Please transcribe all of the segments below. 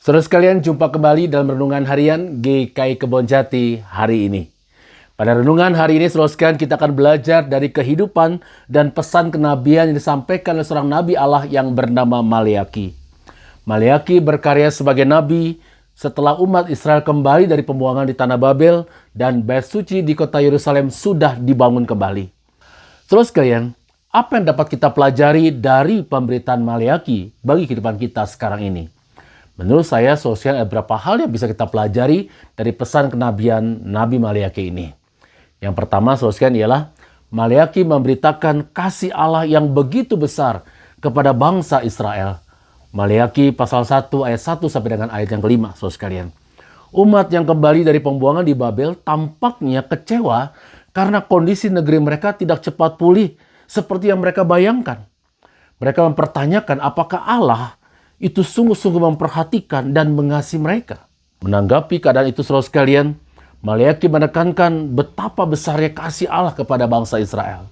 Saudara sekalian, jumpa kembali dalam Renungan Harian GKI Kebonjati hari ini. Pada renungan hari ini, saudara sekalian, kita akan belajar dari kehidupan dan pesan kenabian yang disampaikan oleh seorang nabi Allah yang bernama Maleaki. Maleaki berkarya sebagai nabi setelah umat Israel kembali dari pembuangan di Tanah Babel dan Bait Suci di kota Yerusalem sudah dibangun kembali. Saudara sekalian, apa yang dapat kita pelajari dari pemberitaan Maleaki bagi kehidupan kita sekarang ini? Menurut saya, ada beberapa hal yang bisa kita pelajari dari pesan kenabian Nabi Maleaki ini. Yang pertama, saudara, ialah Maleaki memberitakan kasih Allah yang begitu besar kepada bangsa Israel. Maleaki pasal 1 ayat 1 sampai dengan ayat yang kelima, saudara sekalian. Umat yang kembali dari pembuangan di Babel tampaknya kecewa karena kondisi negeri mereka tidak cepat pulih seperti yang mereka bayangkan. Mereka mempertanyakan apakah Allah itu sungguh-sungguh memperhatikan dan mengasihi mereka. Menanggapi keadaan itu, saudara sekalian, Maleaki menekankan betapa besarnya kasih Allah kepada bangsa Israel.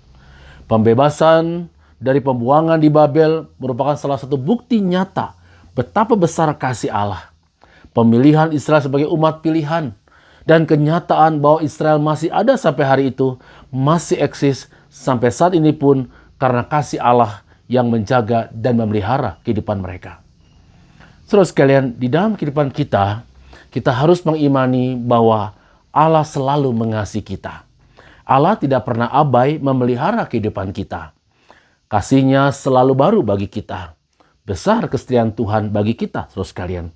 Pembebasan dari pembuangan di Babel merupakan salah satu bukti nyata betapa besar kasih Allah. Pemilihan Israel sebagai umat pilihan dan kenyataan bahwa Israel masih ada sampai hari itu, masih eksis sampai saat ini pun karena kasih Allah yang menjaga dan memelihara kehidupan mereka. Saudara sekalian, di dalam kehidupan kita harus mengimani bahwa Allah selalu mengasihi kita. Allah tidak pernah abai memelihara kehidupan kita. Kasih-Nya selalu baru bagi kita. Besar kesetiaan Tuhan bagi kita, saudara sekalian.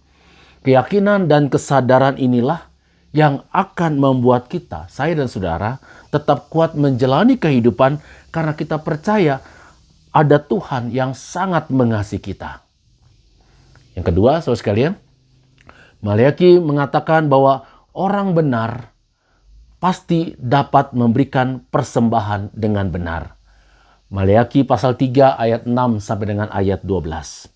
Keyakinan dan kesadaran inilah yang akan membuat kita, saya dan saudara, tetap kuat menjalani kehidupan karena kita percaya ada Tuhan yang sangat mengasihi kita. Yang kedua, saudara sekalian, Maleaki mengatakan bahwa orang benar pasti dapat memberikan persembahan dengan benar. Maleaki pasal 3 ayat 6 sampai dengan ayat 12.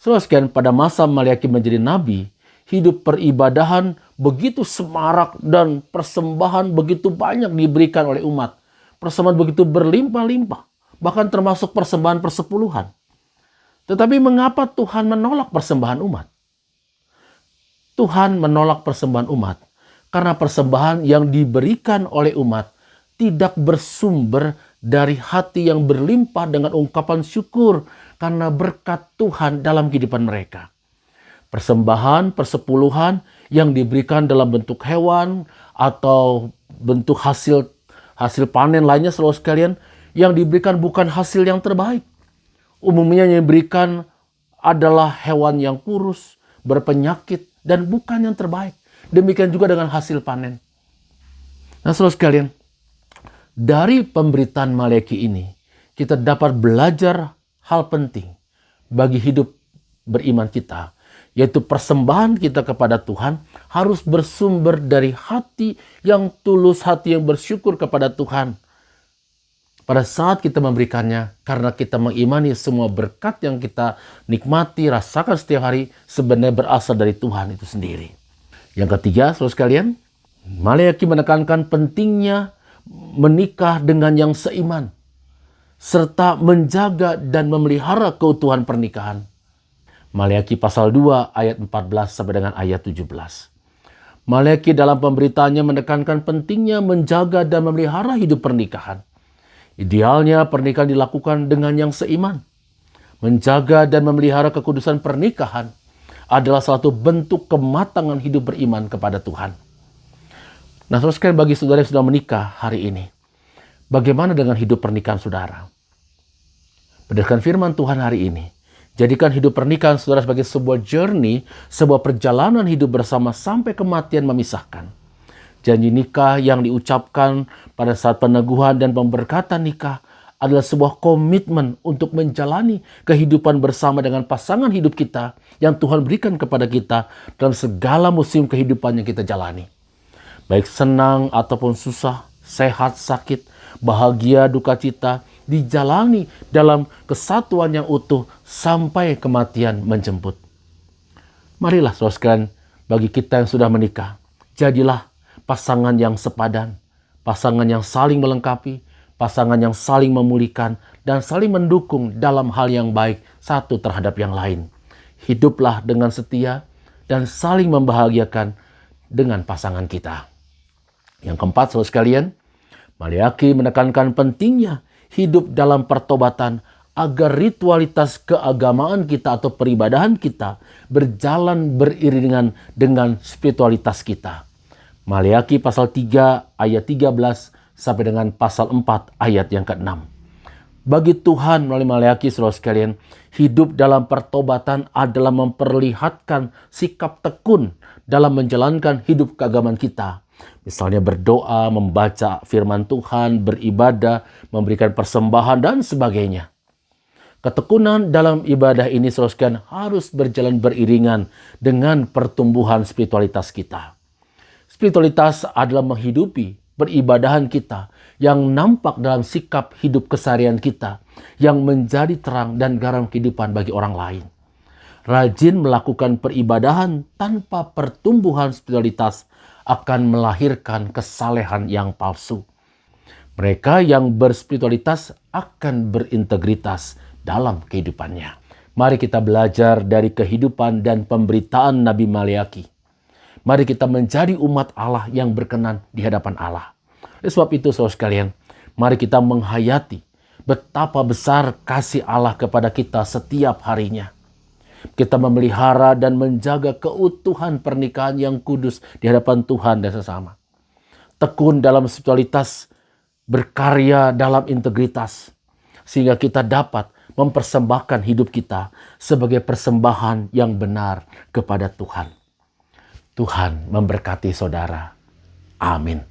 Saudara sekalian, pada masa Maleaki menjadi nabi, hidup peribadahan begitu semarak dan persembahan begitu banyak diberikan oleh umat. Persembahan begitu berlimpah-limpah, bahkan termasuk persembahan persepuluhan. Tetapi mengapa Tuhan menolak persembahan umat? Tuhan menolak persembahan umat karena persembahan yang diberikan oleh umat tidak bersumber dari hati yang berlimpah dengan ungkapan syukur karena berkat Tuhan dalam kehidupan mereka. Persembahan persepuluhan yang diberikan dalam bentuk hewan atau bentuk hasil panen lainnya, saudara sekalian, yang diberikan bukan hasil yang terbaik. Umumnya yang diberikan adalah hewan yang kurus, berpenyakit, dan bukan yang terbaik. Demikian juga dengan hasil panen. Nah, saudara sekalian, dari pemberitaan Maleaki ini, kita dapat belajar hal penting bagi hidup beriman kita, yaitu persembahan kita kepada Tuhan harus bersumber dari hati yang tulus, hati yang bersyukur kepada Tuhan. Pada saat kita memberikannya, karena kita mengimani semua berkat yang kita nikmati, rasakan setiap hari, sebenarnya berasal dari Tuhan itu sendiri. Yang ketiga, saudara sekalian, Maleaki menekankan pentingnya menikah dengan yang seiman, serta menjaga dan memelihara keutuhan pernikahan. Maleaki pasal 2 ayat 14 sampai dengan ayat 17. Maleaki dalam pemberitaannya menekankan pentingnya menjaga dan memelihara hidup pernikahan. Idealnya pernikahan dilakukan dengan yang seiman. Menjaga dan memelihara kekudusan pernikahan adalah satu bentuk kematangan hidup beriman kepada Tuhan. Nah, saudara sekalian, bagi saudara yang sudah menikah hari ini, bagaimana dengan hidup pernikahan saudara? Berdasarkan firman Tuhan hari ini, jadikan hidup pernikahan saudara sebagai sebuah journey, sebuah perjalanan hidup bersama sampai kematian memisahkan. Janji nikah yang diucapkan pada saat peneguhan dan pemberkatan nikah adalah sebuah komitmen untuk menjalani kehidupan bersama dengan pasangan hidup kita yang Tuhan berikan kepada kita dalam segala musim kehidupan yang kita jalani. Baik senang ataupun susah, sehat, sakit, bahagia, duka cita, dijalani dalam kesatuan yang utuh sampai kematian menjemput. Marilah saudara sekalian, bagi kita yang sudah menikah, jadilah pasangan yang sepadan, pasangan yang saling melengkapi, pasangan yang saling memulihkan, dan saling mendukung dalam hal yang baik satu terhadap yang lain. Hiduplah dengan setia, dan saling membahagiakan dengan pasangan kita. Yang keempat, saudara sekalian, Maleakhi menekankan pentingnya hidup dalam pertobatan agar ritualitas keagamaan kita atau peribadahan kita berjalan beriringan dengan spiritualitas kita. Maleakhi pasal 3 ayat 13 sampai dengan pasal 4 ayat yang ke-6. Bagi Tuhan melalui Maleakhi, saudara sekalian, hidup dalam pertobatan adalah memperlihatkan sikap tekun dalam menjalankan hidup keagamaan kita. Misalnya berdoa, membaca firman Tuhan, beribadah, memberikan persembahan, dan sebagainya. Ketekunan dalam ibadah ini, saudara sekalian, harus berjalan beriringan dengan pertumbuhan spiritualitas kita. Spiritualitas adalah menghidupi peribadahan kita yang nampak dalam sikap hidup keseharian kita yang menjadi terang dan garam kehidupan bagi orang lain. Rajin melakukan peribadahan tanpa pertumbuhan spiritualitas akan melahirkan kesalehan yang palsu. Mereka yang berspiritualitas akan berintegritas dalam kehidupannya. Mari kita belajar dari kehidupan dan pemberitaan Nabi Maleakhi. Mari kita menjadi umat Allah yang berkenan di hadapan Allah. Oleh sebab itu, saudara sekalian, mari kita menghayati betapa besar kasih Allah kepada kita setiap harinya. Kita memelihara dan menjaga keutuhan pernikahan yang kudus di hadapan Tuhan dan sesama. Tekun dalam spiritualitas, berkarya dalam integritas, sehingga kita dapat mempersembahkan hidup kita sebagai persembahan yang benar kepada Tuhan. Tuhan memberkati saudara. Amin.